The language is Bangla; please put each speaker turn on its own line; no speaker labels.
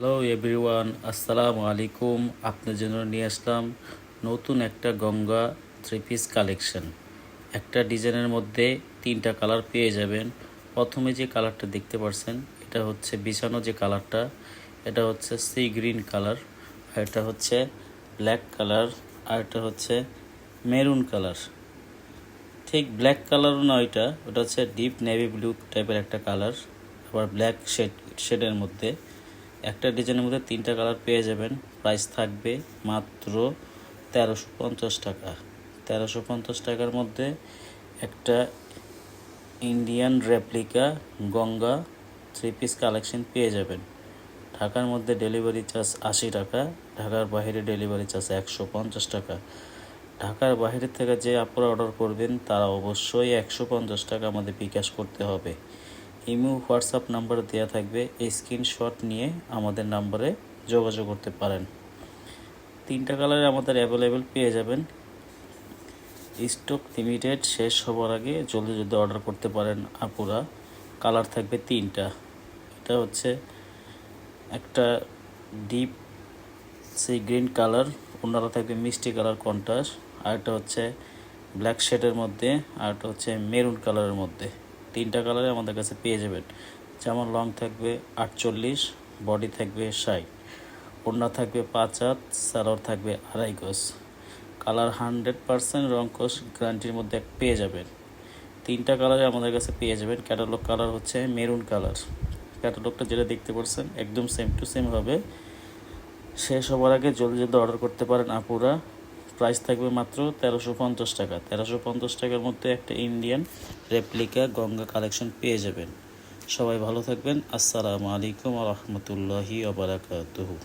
হ্যালো এভরিওয়ান, আসসালামু আলাইকুম। আপনার জন্য নিয়ে আসলাম নতুন একটা গঙ্গা থ্রি পিস কালেকশন। একটা ডিজাইনের মধ্যে তিনটা কালার পেয়ে যাবেন। প্রথমে যে কালারটা দেখতে পাচ্ছেন এটা হচ্ছে বিছানো যে কালারটা, এটা হচ্ছে সি গ্রিন কালার, আর এটা হচ্ছে ব্ল্যাক কালার, আর এটা হচ্ছে মেরুন কালার। ঠিক ব্ল্যাক কালারও না, ওটা হচ্ছে ডিপ নেভি ব্লু টাইপের একটা কালার, আবার ব্ল্যাক শেডের মধ্যে। একটা ডিজাইনের মধ্যে তিনটা কালার পেয়ে যাবেন। প্রাইস থাকবে মাত্র 1350 টাকা। 1350 টাকার মধ্যে একটা Indian replica Ganga three piece collection পেয়ে যাবেন। ঢাকার মধ্যে ডেলিভারি চার্জ 80 টাকা, ঢাকার বাইরে ডেলিভারি চার্জ 150 টাকা। ঢাকার বাইরে থেকে যে আপনারা অর্ডার করবেন তারা অবশ্যই 150 টাকা আমাদের বিকাশ করতে হবে। ইমো হোয়াটসঅ্যাপ নাম্বার দেওয়া থাকবে, এই স্ক্রিনশট নিয়ে আমাদের নাম্বারে যোগাযোগ করতে পারেন। তিনটা কালারে আমাদের অ্যাভেলেবেল পেয়ে যাবেন। স্টক লিমিটেড, শেষ হবার আগে জলদি জলদি অর্ডার করতে পারেন আপুরা। কালার থাকবে তিনটা। এটা হচ্ছে একটা ডিপ সি গ্রিন কালার, ওনারা থাকবে মিষ্টি কালার কন্ট্রাস্ট, আর একটা হচ্ছে ব্ল্যাক শেডের মধ্যে, আর একটা হচ্ছে মেরুন কালারের মধ্যে। তিনটা কালারে আমাদের কাছে পেয়ে যাবেন। যেমন লং থাকবে 48, বডি থাকবে 60, ওড়না থাকবে 5 হাত, সালোয়ার থাকবে 2.5 গজ। কালার 100% রং কোশ গ্যারান্টির মধ্যে পেয়ে যাবেন। তিনটা কালারে আমাদের কাছে পেয়ে যাবেন। ক্যাটালগ কালার হচ্ছে মেরুন কালার। ক্যাটালগটা যেটা দেখতে পাচ্ছেন একদম সেম টু সেম হবে। শেষ হবার আগে জলদি জলদি অর্ডার করতে পারেন আপুরা। প্রাইস থাকবে মাত্র 1350 টাকা। 1350 টাকার মধ্যে একটা ইন্ডিয়ান রেপ্লিকা গঙ্গা কালেকশন পেয়ে যাবেন। সবাই ভালো থাকবেন। আসসালামু আলাইকুম ওয়া রাহমাতুল্লাহি ওয়া বারাকাতুহু।